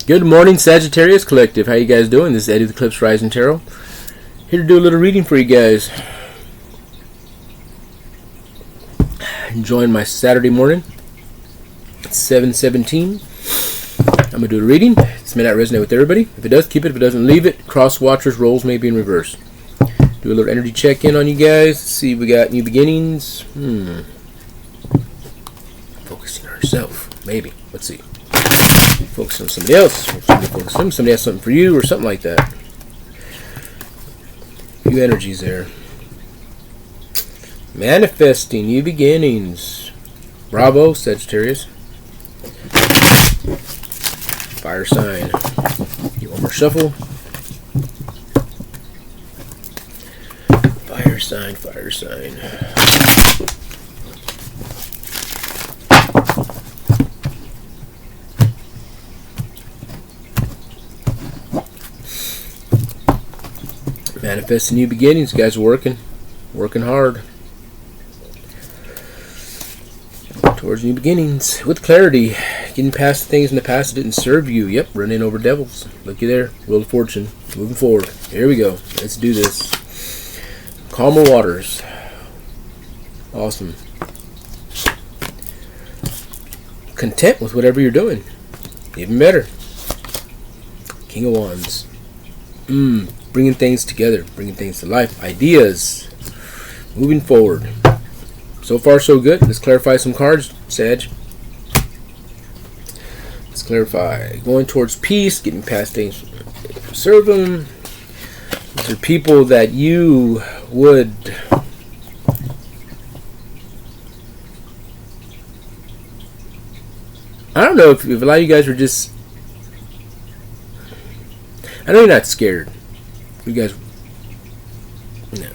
Good morning, Sagittarius Collective. How you guys doing? This is Eddie the Eclipse Rising Tarot. Here to do a little reading for you guys. Enjoying my Saturday morning. It's 7:17. I'm going to do a reading. This may not resonate with everybody. If it does, keep it. If it doesn't, leave it. Cross watchers, roles may be in reverse. Do a little energy check-in on you guys. Let's see, we got new beginnings. Focusing on herself. Maybe. Let's see. Focus on somebody else. Somebody has something for you or something like that. A few energies there. Manifesting new beginnings. Bravo, Sagittarius. Fire sign. Get one more shuffle. Fire sign, fire sign. Manifesting new beginnings. You guys are working hard towards new beginnings with clarity. Getting past the things in the past that didn't serve you. Yep, running over devils. Looky there. Wheel of Fortune. Moving forward. Here we go. Let's do this. Calmer waters. Awesome. Content with whatever you're doing. Even better. King of Wands. Bringing things together. Bringing things to life. Ideas. Moving forward. So far, so good. Let's clarify some cards, Sag. Let's clarify. Going towards peace. Getting past things. Serve them. These are people that you would... I don't know if a lot of you guys were just... I know you're not scared. You guys... No.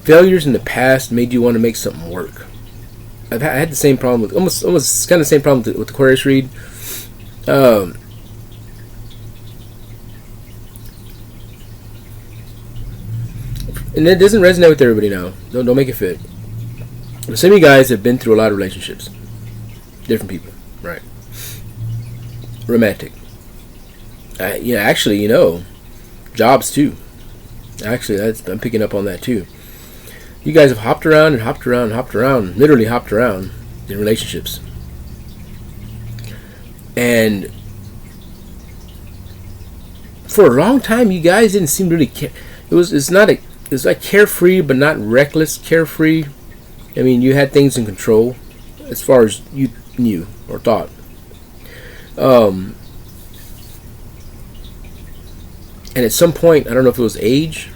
Failures in the past made you want to make something work. I had the same problem with... Almost kind of the same problem with the Aquarius read. And it doesn't resonate with everybody now. Don't make it fit. But some of you guys have been through a lot of relationships. Different people. Right. Romantic. Actually, jobs too. Actually, I'm picking up on that too. You guys have hopped around and hopped around and hopped around. Literally hopped around in relationships. And for a long time, you guys didn't seem to really care. It's like carefree, but not reckless carefree. I mean, you had things in control as far as you knew or thought. And at some point, I don't know if it was age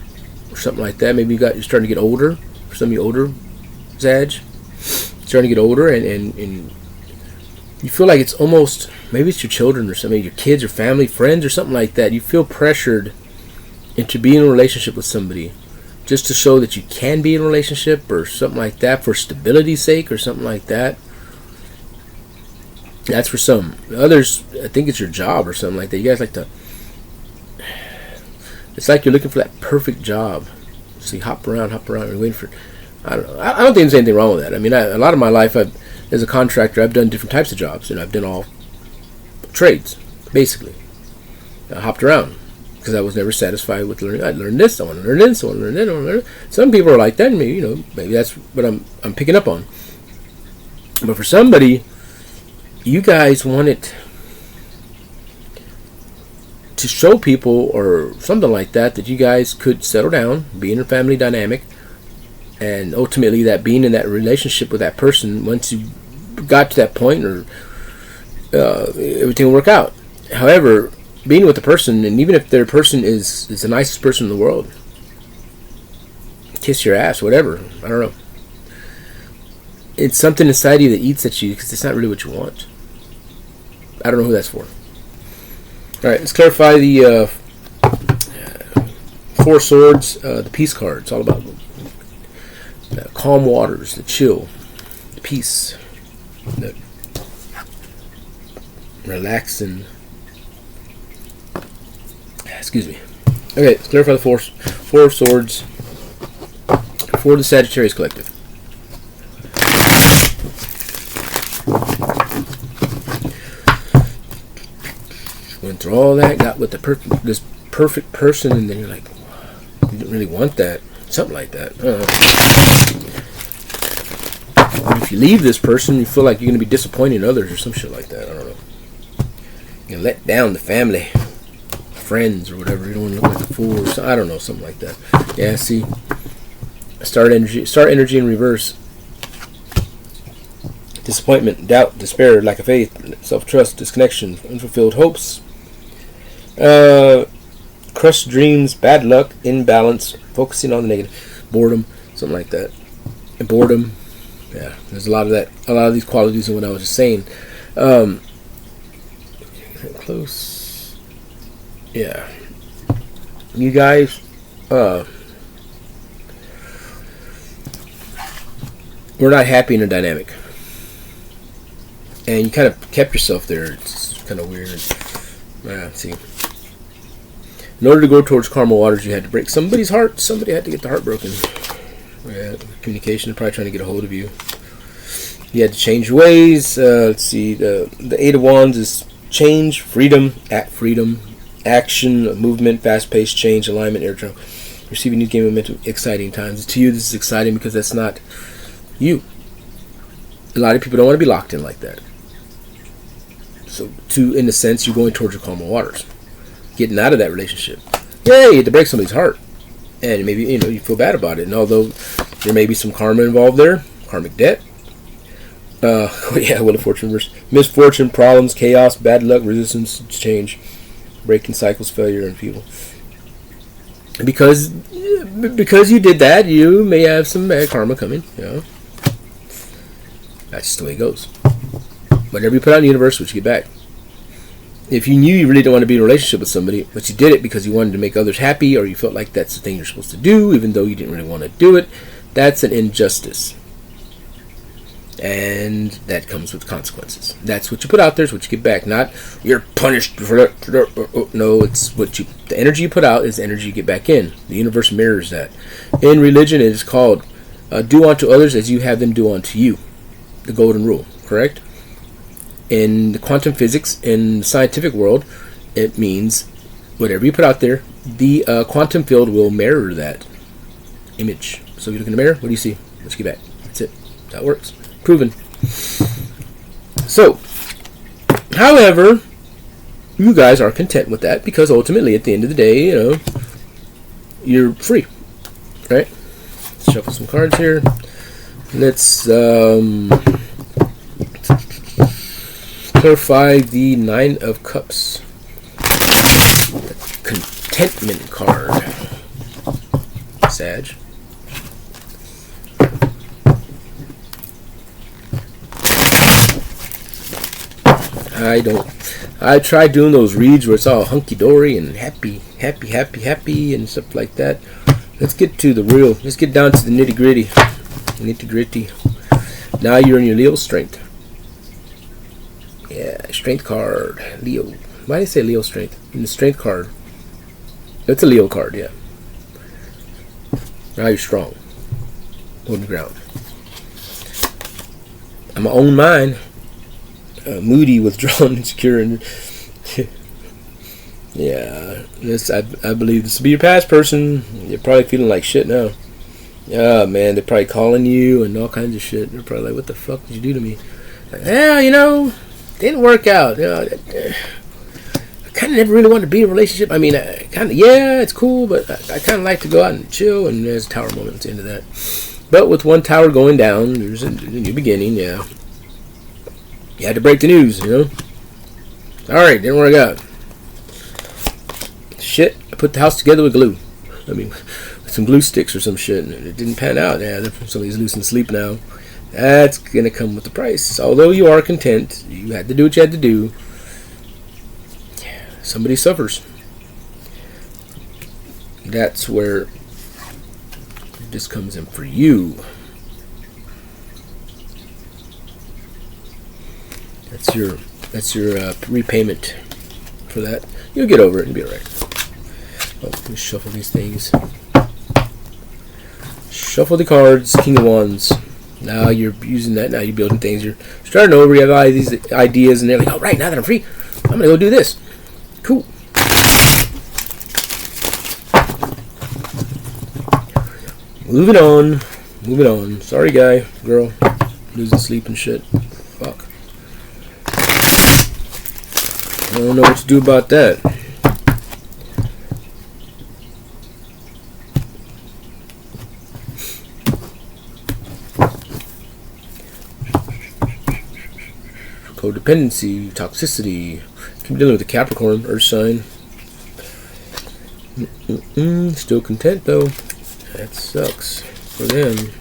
or something like that. Maybe you're starting to get older. For some of you older, Sag, starting to get older, and you feel like it's almost, maybe it's your children or something, your kids or family, friends or something like that. You feel pressured into being in a relationship with somebody just to show that you can be in a relationship or something like that for stability's sake or something like that. That's for some. Others, I think it's your job or something like that. You guys like to... It's like you're looking for that perfect job. So you hop around and waiting for... I don't know. I don't think there's anything wrong with that. I mean, a lot of my life, as a contractor, I've done different types of jobs. I've done all trades, basically. I hopped around because I was never satisfied with learning. I learned this. I want to learn this. I want to learn that. I want to learn that. Some people are like that. Maybe that's what I'm picking up on. But for somebody, you guys wanted to show people or something like that you guys could settle down, be in a family dynamic, and ultimately that being in that relationship with that person, once you got to that point, or everything will work out. However, being with the person, and even if their person is the nicest person in the world, kiss your ass, whatever, I don't know, it's something inside you that eats at you because it's not really what you want. I don't know who that's for. Alright, let's clarify the Four Swords, the Peace card. It's all about the calm waters, the chill, the peace, the relaxing. Excuse me. Okay, let's clarify the Four Swords for the Sagittarius Collective. through all that, got with this perfect person, and then you're like, you didn't really want that. Something like that. If you leave this person, you feel like you're going to be disappointing others or some shit like that. I don't know. You let down the family, friends, or whatever. You don't want to look like a fool or something. I don't know, something like that. Yeah, see. Start energy in reverse. Disappointment, doubt, despair, lack of faith, self-trust, disconnection, unfulfilled hopes, crushed dreams, bad luck, imbalance, focusing on the negative, boredom, something like that. And boredom, yeah, there's a lot of that, a lot of these qualities in what I was just saying. Close, yeah. You guys, we're not happy in a dynamic. And you kind of kept yourself there. It's kind of weird. See. In order to go towards calmer waters, you had to break somebody's heart. Somebody had to get the heart broken. Yeah, communication, probably trying to get a hold of you. You had to change your ways. Let's see. The Eight of Wands is change, freedom, action, movement, fast-paced change, alignment, air travel. Receiving new game momentum, exciting times. To you, this is exciting because that's not you. A lot of people don't want to be locked in like that. So, in a sense, you're going towards your calmer waters, getting out of that relationship. Yeah, you had to break somebody's heart, and maybe you feel bad about it. And although there may be some karma involved there, karmic debt. Wheel of Fortune, misfortune, problems, chaos, bad luck, resistance, change, breaking cycles, failure, and people. Because you did that, you may have some bad karma coming. That's just the way it goes. Whatever you put out in the universe, what you get back. If you knew you really didn't want to be in a relationship with somebody, but you did it because you wanted to make others happy, or you felt like that's the thing you're supposed to do, even though you didn't really want to do it, that's an injustice. And that comes with consequences. That's what you put out there is what you get back. Not you're punished for that. No, it's the energy you put out is the energy you get back in. The universe mirrors that. In religion, it is called do unto others as you have them do unto you. The golden rule, correct? In the quantum physics, in the scientific world, it means whatever you put out there, the quantum field will mirror that image. So if you look in the mirror, what do you see? Let's get back. That's it. That works. Proven. So, however, you guys are content with that because ultimately, at the end of the day, you're free, right? Let's shuffle some cards here. Let's clarify the Nine of Cups. The contentment card. Sag. I tried doing those reads where it's all hunky-dory and happy and stuff like that. Let's get to the real. Let's get down to the nitty-gritty. Now you're in your Leo strength. Yeah, strength card. Leo. Why did I say Leo strength? In the strength card. That's a Leo card, yeah. Now you're strong. Holding ground. I'm my own mind. Moody, withdrawn, insecure, and yeah, I believe this will be your past person. You're probably feeling like shit now. Yeah, man, they're probably calling you and all kinds of shit. They're probably like, "What the fuck did you do to me?" Like, didn't work out. I kind of never really wanted to be in a relationship. I mean, it's cool, but I kind of like to go out and chill. And there's a tower moment at the end of that. But with one tower going down, there's a new beginning. Yeah. You had to break the news, Alright, didn't work out. Shit, I put the house together with glue. With some glue sticks or some shit, and it didn't pan out. Yeah, somebody's losing sleep now. That's gonna come with the price. Although you are content, you had to do what you had to do. Somebody suffers. That's where this comes in for you. That's your repayment for that. You'll get over it and be alright. Let me shuffle these things. Shuffle the cards. King of Wands. Now you're using that. Now you're building things. You're starting over. You have all these ideas, and they're like, "All right, now that I'm free, I'm gonna go do this." Cool. Moving on. Moving on. Sorry, guy, girl, losing sleep and shit. Fuck. I don't know what to do about that. Codependency, toxicity. Keep dealing with the Capricorn, Earth sign. Still content though. That sucks for them.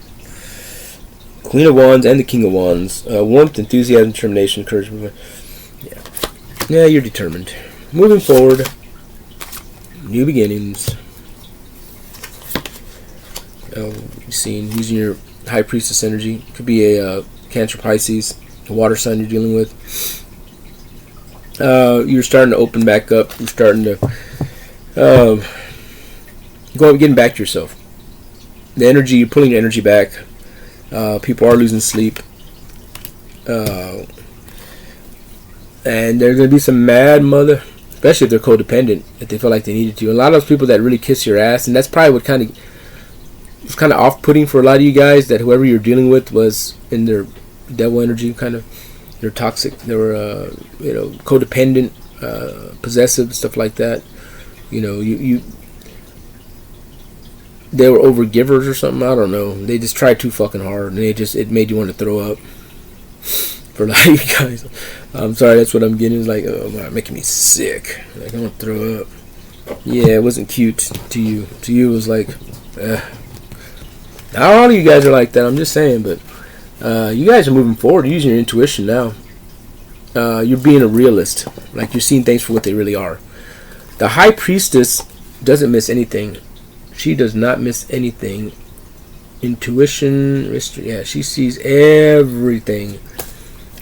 Queen of Wands and the King of Wands. Warmth, enthusiasm, determination, courage. Yeah. Yeah, you're determined. Moving forward. New beginnings. You've seen using your High Priestess energy. Could be a Cancer, Pisces, a water sign you're dealing with. You're starting to open back up. You're starting to getting back to yourself. The energy, you're pulling your energy back. People are losing sleep. And there's going to be some mad mother, especially if they're codependent, if they feel like they needed to. A lot of those people that really kiss your ass, and that's probably what kind of off-putting for a lot of you guys, that whoever you're dealing with was in their devil energy, kind of. They're toxic. They were, codependent, possessive, stuff like that. They were overgivers or something. I don't know. They just tried too fucking hard, and it made you want to throw up. For a lot of you guys, I'm sorry. That's what I'm getting. It's like, oh my, making me sick. Like, I want to throw up. Yeah, it wasn't cute to you. To you, it was like, not all of you guys are like that. I'm just saying, but you guys are moving forward. You're using your intuition now. You're being a realist. Like, you're seeing things for what they really are. The High Priestess doesn't miss anything. She does not miss anything. Intuition, yeah, she sees everything.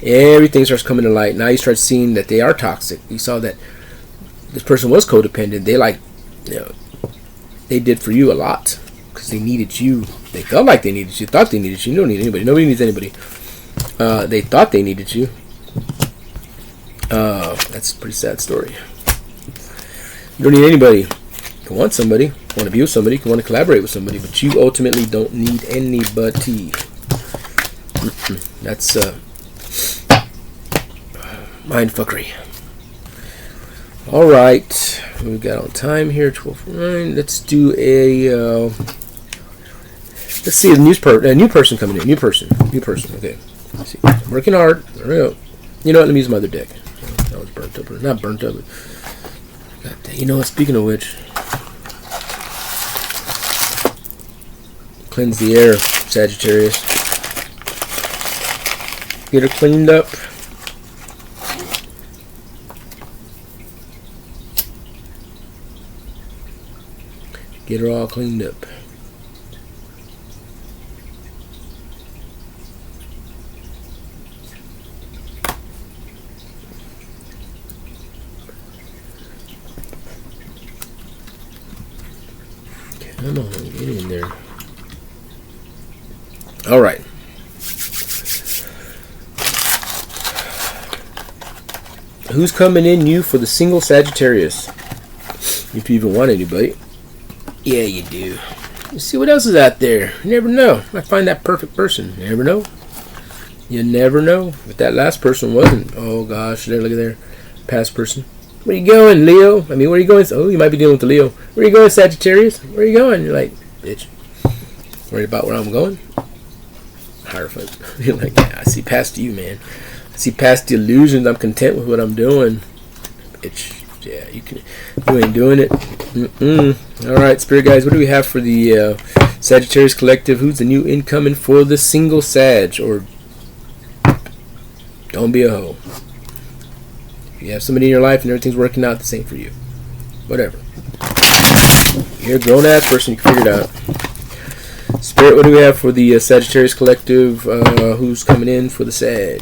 Everything starts coming to light. Now you start seeing that they are toxic. You saw that this person was codependent. They did for you a lot because they needed you. They felt like they needed you. Thought they needed you. You don't need anybody. Nobody needs anybody. They thought they needed you. That's a pretty sad story. You don't need anybody. You can want somebody. You want to be with somebody. You want to collaborate with somebody. But you ultimately don't need anybody. That's mindfuckery. Alright. We got on time here. 12:09. Let's do a... let's see a new person coming in. New person. Okay. Let's see. I'm working hard. There we go. You know what? Let me use my other deck. That was burnt up. Not burnt up. But you know what? Speaking of which, cleanse the air, Sagittarius. Get her cleaned up. Get her all cleaned up. Come on, get in there. All right. Who's coming in you for the single Sagittarius? If you even want anybody. Yeah, you do. You see what else is out there. You never know. I find that perfect person. You never know. You never know. If that last person wasn't. Oh, gosh. There, look at there. Past person. Where you going, Leo? I mean, where you going? Oh, you might be dealing with the Leo. Where you going, Sagittarius? Where you going? You're like, bitch. Worried about where I'm going? Hierophant. You're like, yeah, I see past you, man. I see past the illusions. I'm content with what I'm doing. Bitch. Yeah, you ain't doing it. Alright, Spirit guys, what do we have for the Sagittarius Collective? Who's the new incoming for the single Sag? Or don't be a hoe. If you have somebody in your life and everything's working out, the same for you. Whatever. You're a grown ass person, you can figure it out. Spirit, what do we have for the Sagittarius Collective? Who's coming in for the Sag?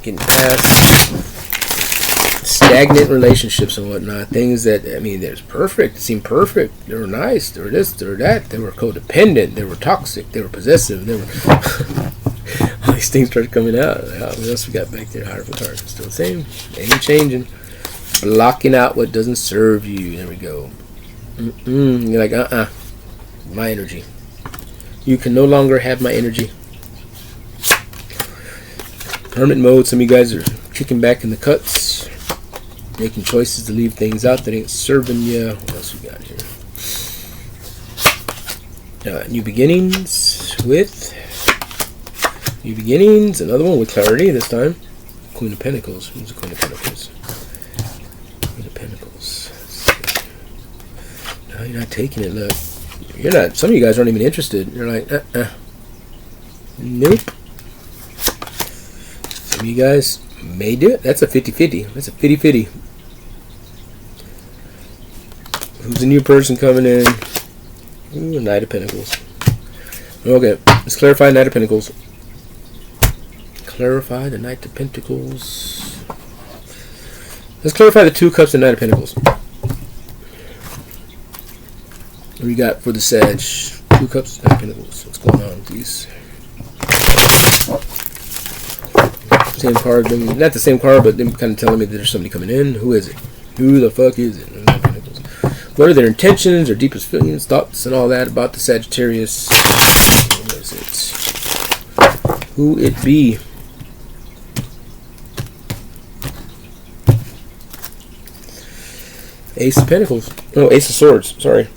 Getting past stagnant relationships and whatnot. Things that, I mean, there's perfect. It seemed perfect. They were nice. They were this, they were that. They were codependent. They were toxic. They were possessive. They were... All these things started coming out. What else we got back there? Hierophant card. Still the same. Ain't changing. Blocking out what doesn't serve you. There we go. You're like, my energy. You can no longer have my energy. Hermit mode. Some of you guys are kicking back in the cuts, making choices to leave things out that ain't serving you. What else we got here? New beginnings with new beginnings. Another one with clarity this time. Queen of Pentacles. Who's the Queen of Pentacles? Queen of Pentacles. No, you're not taking it. Look, you're not. Some of you guys aren't even interested. You're like, nope. Some of you guys may do it. That's a 50-50. That's a 50-50. Who's the new person coming in? Ooh, Knight of Pentacles. Okay, let's clarify Knight of Pentacles. Clarify the Knight of Pentacles. Let's clarify the 2 Cups and Knight of Pentacles. What do we got for the Sag? 2 Cups, Knight of Pentacles. What's going on with these? Same card, not the same card, but them kind of telling me that there's somebody coming in. Who is it? Who the fuck is it? What are their intentions, their deepest feelings, thoughts, and all that about the Sagittarius? What is it? Who it be? Ace of Pentacles. No, Ace of Swords. Sorry.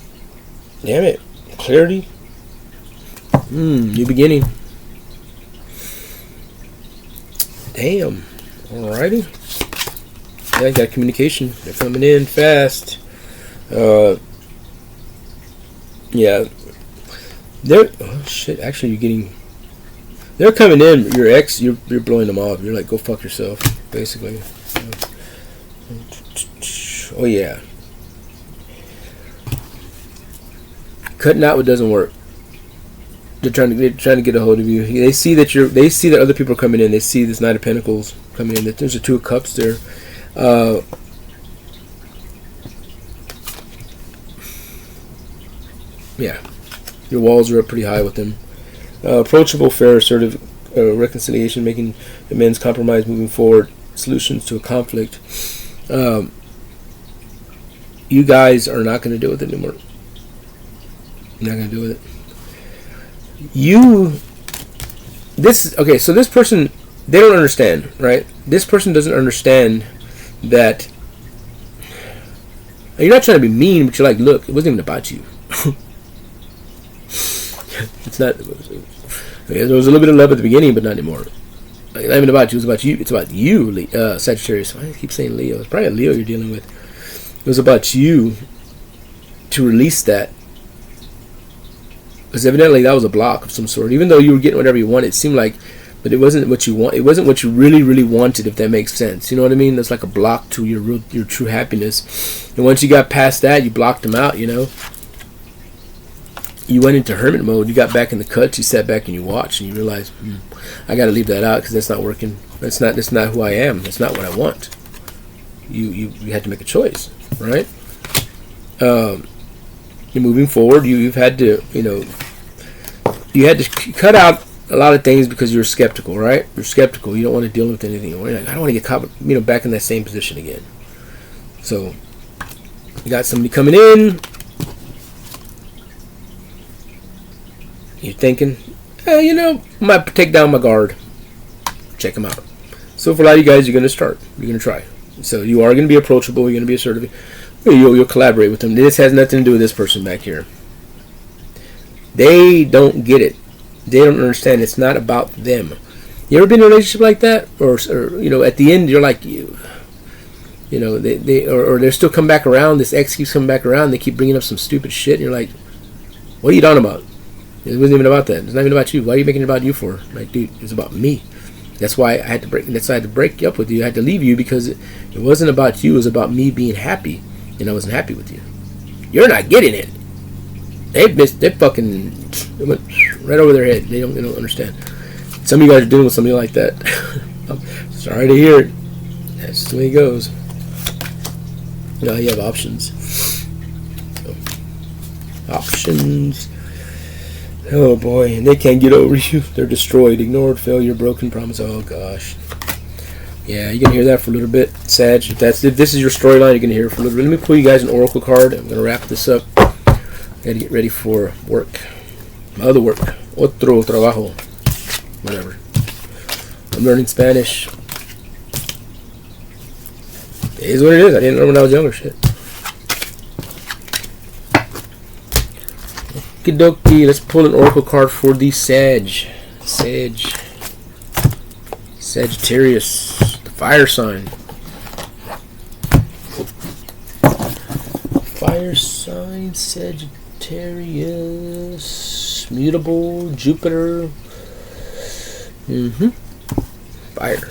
Damn it. Clarity. New beginning. Damn. Alrighty. Yeah, I got communication. They're coming in fast. Yeah. They're shit. Actually, you're getting. They're coming in. Your ex, you're blowing them off. You're like, go fuck yourself, basically. Oh yeah. Cutting out what doesn't work. They're trying to get a hold of you. They see that other people are coming in. They see this Knight of Pentacles coming in. There's a 2 of Cups there. Yeah, your walls are up pretty high with them. Approachable, fair, assertive, reconciliation, making amends, compromise, moving forward, solutions to a conflict. You guys are not going to deal with it anymore. You're not going to deal with it. Okay, so this person, they don't understand, right? This person doesn't understand that. You're not trying to be mean, but you're like, look, it wasn't even about you. It's not. There was a little bit of love at the beginning, but not anymore. Like, not even about you. It was about you. It's about you, Sagittarius. I keep saying Leo. It's probably a Leo you're dealing with. It was about you to release that. Because evidently that was a block of some sort. Even though you were getting whatever you wanted, it seemed like, but it wasn't what you want. It wasn't what you really, really wanted, if that makes sense. You know what I mean? That's like a block to your true happiness. And once you got past that, you blocked them out. You know. You went into hermit mode. You got back in the cuts. You sat back and you watched, and you realized, I got to leave that out because that's not working. That's not who I am. That's not what I want. You had to make a choice, right? You're moving forward. You've had to, you had to cut out a lot of things because you're skeptical, right? You're skeptical. You don't want to deal with anything. You're like, I don't want to get caught, back in that same position again. So you got somebody coming in. You're thinking, I might take down my guard. Check them out. So for a lot of you guys, you're going to start. You're going to try. So you are going to be approachable. You're going to be assertive. You'll collaborate with them. This has nothing to do with this person back here. They don't get it. They don't understand. It's not about them. You ever been in a relationship like that? Or at the end, you're like, they're still come back around. This ex keeps coming back around. They keep bringing up some stupid shit. And you're like, what are you talking about? It wasn't even about that. It's not even about you. Why are you making it about you for? Like, dude, it's about me. That's why I had to break. That's why I had to break up with you. I had to leave you because it wasn't about you. It was about me being happy, and I wasn't happy with you. You're not getting it. They fucking went right over their head. They don't understand. Some of you guys are dealing with something like that. I'm sorry to hear it. That's the way it goes. Now you have options. So, options. Oh boy, and they can't get over you. They're destroyed, ignored, failure, broken promise. Oh gosh. Yeah, you're gonna hear that for a little bit, Sag. If this is your storyline, you're gonna hear it for a little bit. Let me pull you guys an oracle card. I'm gonna wrap this up. Gotta get ready for work. My other work. Otro trabajo. Whatever. I'm learning Spanish. It is what it is. I didn't know when I was younger. Shit. Okie dokie. Let's pull an oracle card for the Sagittarius, the fire sign. Fire sign, Sagittarius, mutable, Jupiter. Fire.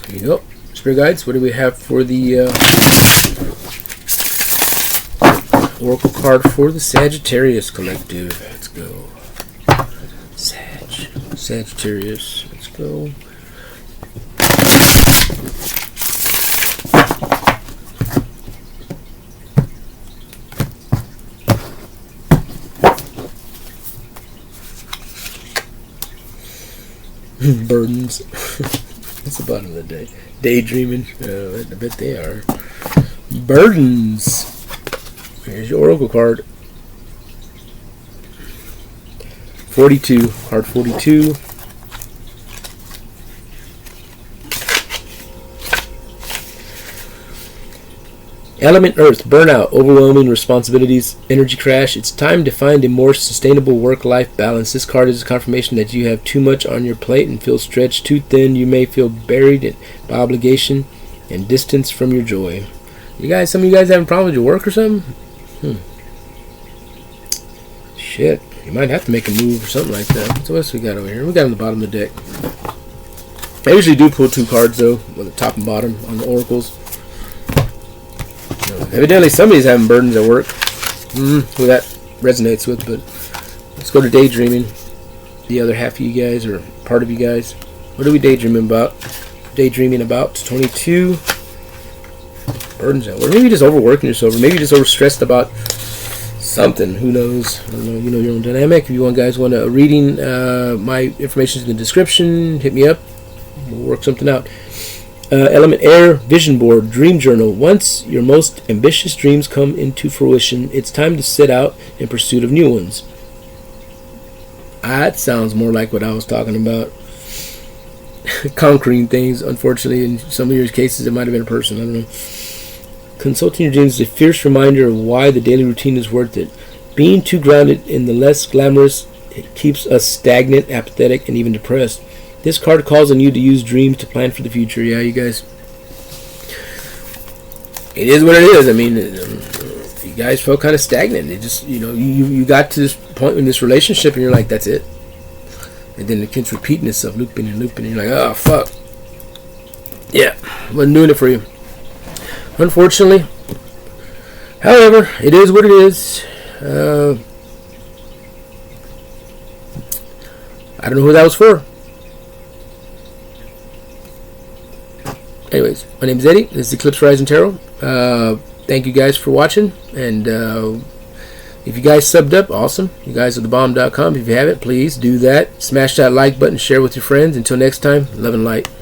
There you go. Spirit guides, what do we have for the oracle card for the Sagittarius collective? Let's go. Sagittarius. Let's go. Burdens. That's the bottom of the day. Daydreaming. I bet they are. Burdens. Here's your oracle card. 42. Card 42. Element Earth, burnout, overwhelming responsibilities, energy crash. It's time to find a more sustainable work-life balance. This card is a confirmation that you have too much on your plate and feel stretched too thin. You may feel buried by obligation and distance from your joy. Some of you guys having problems with your work or something? Shit, you might have to make a move or something like that. So what else we got over here? We got on the bottom of the deck. I usually do pull 2 cards though, on the top and bottom on the oracles. Evidently somebody's having burdens at work. Who that resonates with, but let's go to daydreaming. The other half of you guys, or part of you guys. What are we daydreaming about? 22. Burdens at work. Maybe you're just overworking yourself, or maybe you're just overstressed about something. Who knows? I don't know. You know your own dynamic. If you guys want a reading, my information is in the description. Hit me up. We'll work something out. Element Air, Vision Board, Dream Journal. Once your most ambitious dreams come into fruition, it's time to set out in pursuit of new ones. That sounds more like what I was talking about. Conquering things. Unfortunately, in some of your cases, it might have been a person. I don't know. Consulting your dreams is a fierce reminder of why the daily routine is worth it. Being too grounded in the less glamorous, it keeps us stagnant, apathetic, and even depressed. This card calls on you to use dreams to plan for the future. Yeah, you guys. It is what it is. I mean, you guys felt kind of stagnant. It just, you got to this point in this relationship and you're like, that's it. And then it keeps repeating itself, looping and looping. And you're like, oh, fuck. Yeah, wasn't doing it for you. Unfortunately. However, it is what it is. I don't know who that was for. Anyways, my name is Eddie. This is Eclipse Rising Tarot. Thank you guys for watching. And if you guys subbed up, awesome. You guys are thebomb.com. If you haven't, please do that. Smash that like button. Share with your friends. Until next time, love and light.